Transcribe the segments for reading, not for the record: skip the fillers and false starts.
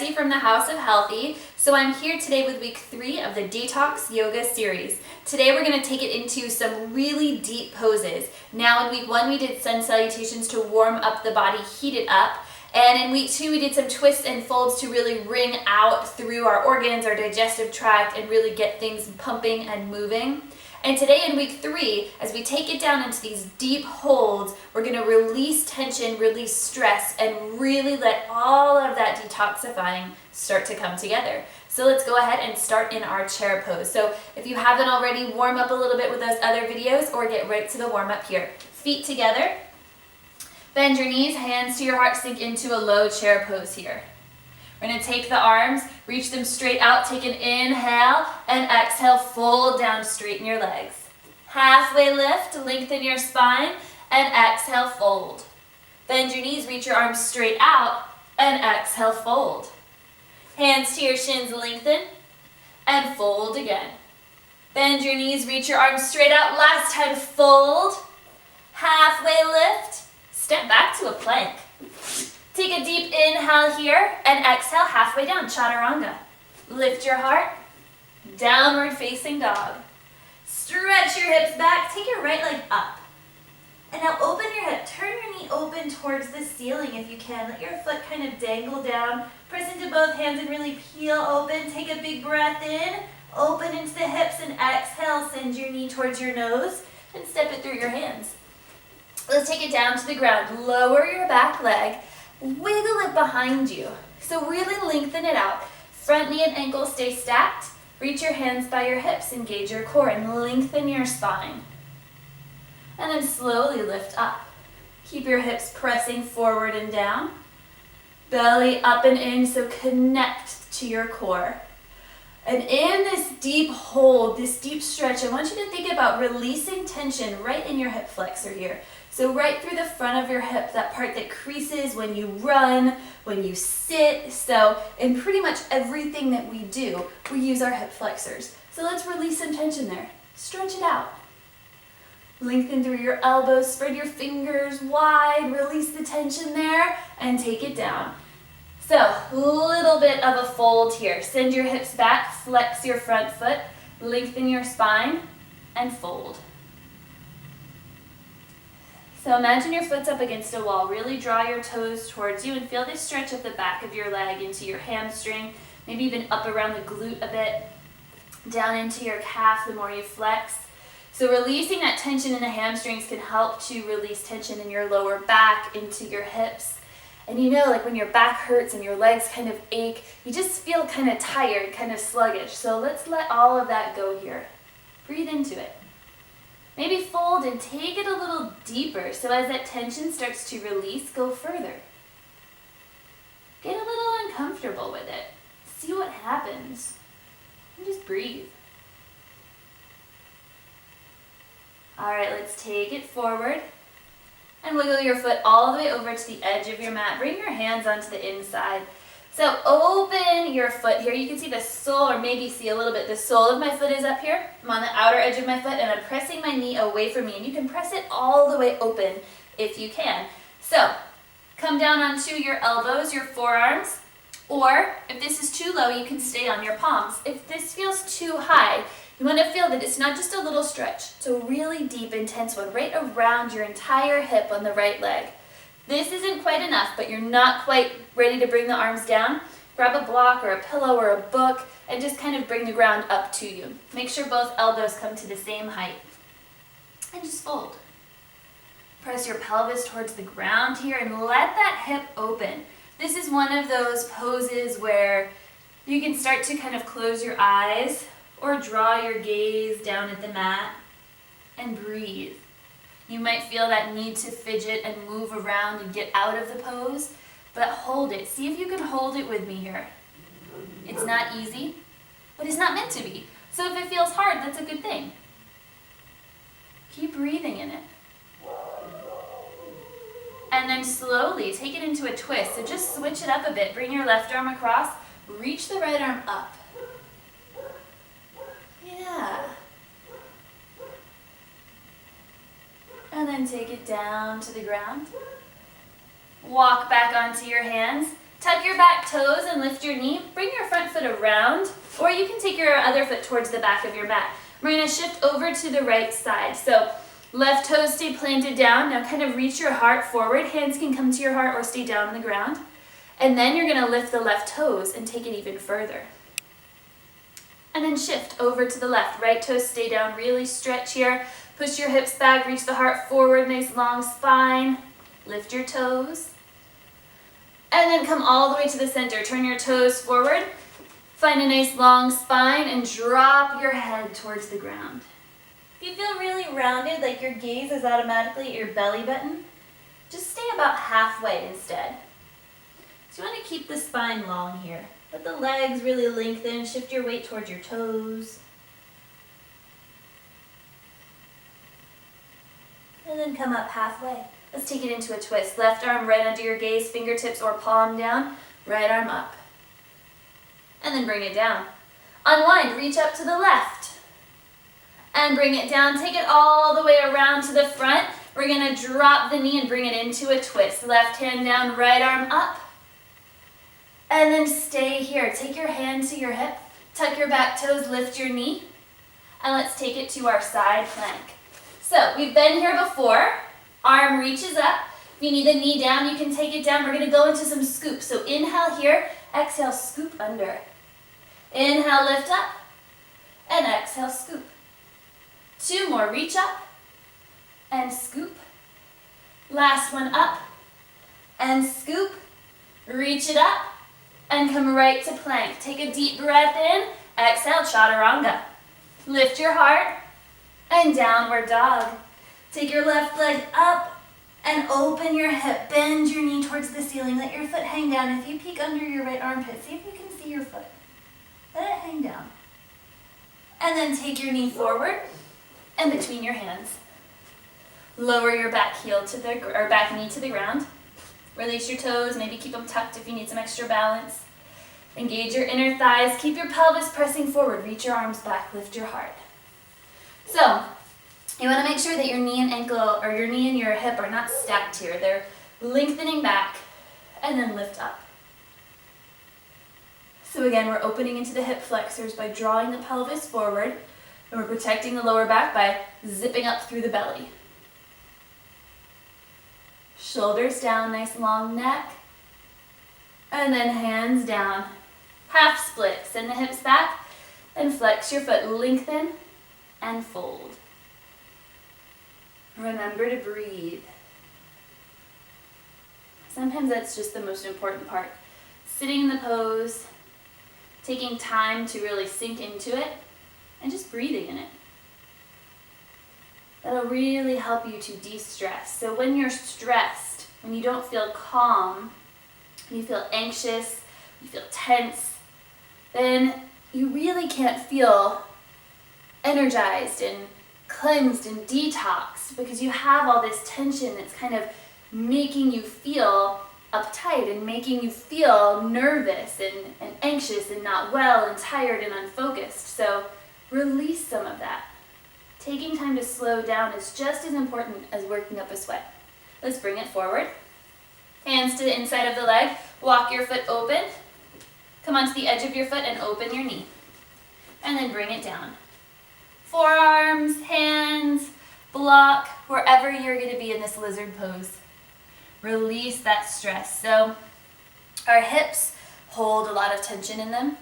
Jessie from the House of Healthy. So I'm here today with week 3 of the Detox Yoga series. Today we're going to take it into some really deep poses. Now in week 1 we did sun salutations to warm up the body, heat it up. And in week 2 we did some twists and folds to really wring out through our organs, our digestive tract, and really get things pumping and moving. And today in week 3, as we take it down into these deep holds, we're going to release tension, release stress, and really let all of that detoxifying start to come together. So let's go ahead and start in our chair pose. So if you haven't already, warm up a little bit with those other videos or get right to the warm up here. Feet together. Bend your knees, hands to your heart, sink into a low chair pose here. We're going to take the arms, reach them straight out, take an inhale, and exhale, fold down, straighten your legs. Halfway lift, lengthen your spine, and exhale, fold. Bend your knees, reach your arms straight out, and exhale, fold. Hands to your shins, lengthen, and fold again. Bend your knees, reach your arms straight out, last time, fold. Halfway lift, step back to a plank. Take a deep inhale here and exhale halfway down, chaturanga. Lift your heart, downward facing dog. Stretch your hips back, take your right leg up. And now open your hip, turn your knee open towards the ceiling if you can. Let your foot kind of dangle down. Press into both hands and really peel open. Take a big breath in, open into the hips and exhale. Send your knee towards your nose and step it through your hands. Let's take it down to the ground. Lower your back leg. Wiggle it behind you. So really lengthen it out. Front knee and ankle stay stacked. Reach your hands by your hips. Engage your core and lengthen your spine. And then slowly lift up. Keep your hips pressing forward and down. Belly up and in, so connect to your core. And in this deep hold, this deep stretch, I want you to think about releasing tension right in your hip flexor here. So right through the front of your hip, that part that creases when you run, when you sit. So in pretty much everything that we do, we use our hip flexors. So let's release some tension there. Stretch it out. Lengthen through your elbows, spread your fingers wide, release the tension there, and take it down. So a little bit of a fold here. Send your hips back, flex your front foot, lengthen your spine, and fold. So imagine your foot's up against a wall. Really draw your toes towards you and feel this stretch of the back of your leg into your hamstring, maybe even up around the glute a bit, down into your calf the more you flex. So releasing that tension in the hamstrings can help to release tension in your lower back, into your hips. And you know, like when your back hurts and your legs kind of ache, you just feel kind of tired, kind of sluggish. So let's let all of that go here. Breathe into it. Maybe fold and take it a little deeper, so as that tension starts to release, go further. Get a little uncomfortable with it. See what happens. And just breathe. All right, let's take it forward. And wiggle your foot all the way over to the edge of your mat. Bring your hands onto the inside. So open your foot here. You can see the sole, or maybe see a little bit. The sole of my foot is up here. I'm on the outer edge of my foot, and I'm pressing my knee away from me. And you can press it all the way open if you can. So come down onto your elbows, your forearms, or if this is too low, you can stay on your palms. If this feels too high, you want to feel that it's not just a little stretch. It's a really deep, intense one right around your entire hip on the right leg. This isn't quite enough, but you're not quite ready to bring the arms down. Grab a block or a pillow or a book and just kind of bring the ground up to you. Make sure both elbows come to the same height. And just fold. Press your pelvis towards the ground here and let that hip open. This is one of those poses where you can start to kind of close your eyes or draw your gaze down at the mat and breathe. You might feel that need to fidget and move around and get out of the pose, but hold it. See if you can hold it with me here. It's not easy, but it's not meant to be. So if it feels hard, that's a good thing. Keep breathing in it. And then slowly take it into a twist. So just switch it up a bit. Bring your left arm across, reach the right arm up. Yeah. And then take it down to the ground. Walk back onto your hands. Tuck your back toes and lift your knee. Bring your front foot around, or you can take your other foot towards the back of your mat. We're going to shift over to the right side. So left toes stay planted down. Now kind of reach your heart forward. Hands can come to your heart or stay down on the ground. And then you're going to lift the left toes and take it even further. And then shift over to the left. Right toes stay down, really stretch here. Push your hips back, reach the heart forward, nice long spine. Lift your toes. And then come all the way to the center. Turn your toes forward. Find a nice long spine and drop your head towards the ground. If you feel really rounded, like your gaze is automatically at your belly button, just stay about halfway instead. So you want to keep the spine long here. Let the legs really lengthen. Shift your weight towards your toes. And then come up halfway. Let's take it into a twist. Left arm right under your gaze, fingertips or palm down. Right arm up. And then bring it down. Unwind, reach up to the left. And bring it down. Take it all the way around to the front. We're going to drop the knee and bring it into a twist. Left hand down, right arm up. And then stay here. Take your hand to your hip. Tuck your back toes, lift your knee. And let's take it to our side plank. So we've been here before. Arm reaches up. If you need the knee down, you can take it down. We're going to go into some scoops. So inhale here. Exhale, scoop under. Inhale, lift up. And exhale, scoop. 2 more. Reach up. And scoop. Last one up. And scoop. Reach it up. And come right to plank. Take a deep breath in. Exhale, chaturanga. Lift your heart. And downward dog. Take your left leg up and open your hip. Bend your knee towards the ceiling. Let your foot hang down. If you peek under your right armpit, see if you can see your foot. Let it hang down. And then take your knee forward and between your hands. Lower your back back knee to the ground. Release your toes. Maybe keep them tucked if you need some extra balance. Engage your inner thighs. Keep your pelvis pressing forward. Reach your arms back. Lift your heart. So, you want to make sure that your knee and ankle, or your knee and your hip are not stacked here. They're lengthening back, and then lift up. So again, we're opening into the hip flexors by drawing the pelvis forward, and we're protecting the lower back by zipping up through the belly. Shoulders down, nice long neck, and then hands down. Half split, send the hips back, and flex your foot, lengthen, and fold. Remember to breathe. Sometimes that's just the most important part. Sitting in the pose, taking time to really sink into it, and just breathing in it. That'll really help you to de-stress. So when you're stressed, when you don't feel calm, when you feel anxious, you feel tense, then you really can't feel energized and cleansed and detoxed, because you have all this tension that's kind of making you feel uptight and making you feel nervous and anxious and not well and tired and unfocused. So release some of that. Taking time to slow down is just as important as working up a sweat. Let's bring it forward. Hands to the inside of the leg. Walk your foot open. Come onto the edge of your foot and open your knee. And then bring it down. Forearms, hands, block, wherever you're going to be in this lizard pose. Release that stress. So our hips hold a lot of tension in them.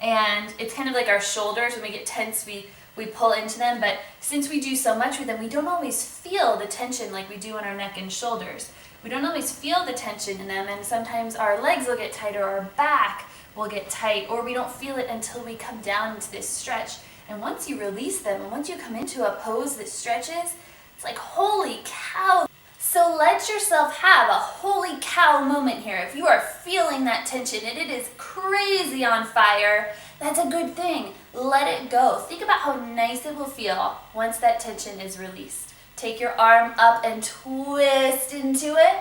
And it's kind of like our shoulders. When we get tense, we pull into them. But since we do so much with them, we don't always feel the tension like we do in our neck and shoulders. We don't always feel the tension in them. And sometimes our legs will get tight, or our back will get tight, or we don't feel it until we come down into this stretch. And once you release them, and once you come into a pose that stretches, it's like, holy cow. So let yourself have a holy cow moment here. If you are feeling that tension and it is crazy on fire, that's a good thing. Let it go. Think about how nice it will feel once that tension is released. Take your arm up and twist into it,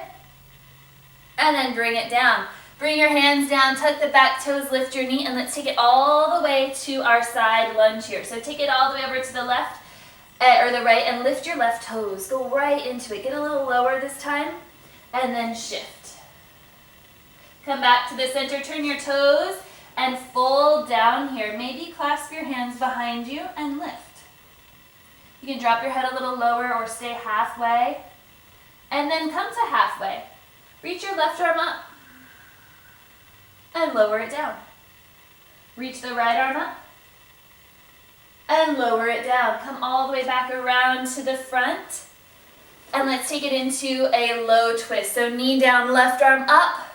and then bring it down. Bring your hands down, tuck the back toes, lift your knee, and let's take it all the way to our side lunge here. So take it all the way over to the left or the right, and lift your left toes. Go right into it. Get a little lower this time, and then shift. Come back to the center, turn your toes, and fold down here. Maybe clasp your hands behind you and lift. You can drop your head a little lower or stay halfway. And then come to halfway. Reach your left arm up and lower it down. Reach the right arm up and lower it down. Come all the way back around to the front. And let's take it into a low twist. So knee down, left arm up.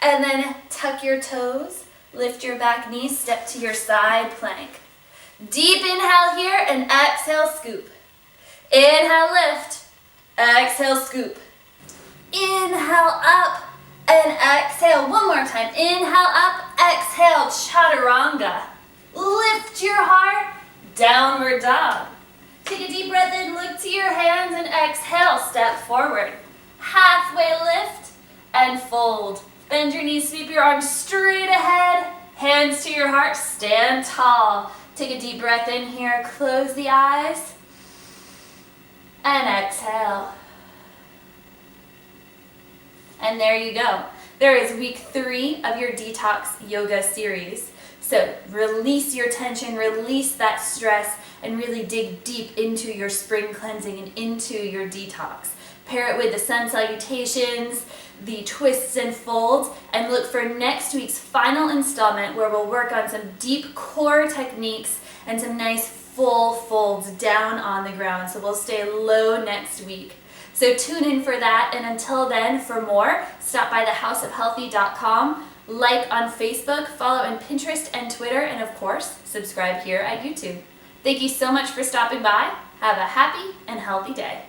And then tuck your toes, lift your back knee, step to your side plank. Deep inhale here and exhale, scoop. Inhale, lift. Exhale, scoop. Inhale, up and exhale. One more time. Inhale, up, exhale, chaturanga. Lift your heart, downward dog. Take a deep breath in, look to your hands and exhale, step forward. Halfway lift and fold. Bend your knees, sweep your arms straight ahead. Hands to your heart, stand tall. Take a deep breath in here, close the eyes. And exhale. And there you go. There is week 3 of your Detox Yoga series. So release your tension, release that stress, and really dig deep into your spring cleansing and into your detox. Pair it with the sun salutations, the twists and folds, and look for next week's final installment where we'll work on some deep core techniques and some nice full folds down on the ground. So we'll stay low next week. So tune in for that, and until then, for more, stop by thehouseofhealthy.com, like on Facebook, follow on Pinterest and Twitter, and of course, subscribe here at YouTube. Thank you so much for stopping by. Have a happy and healthy day.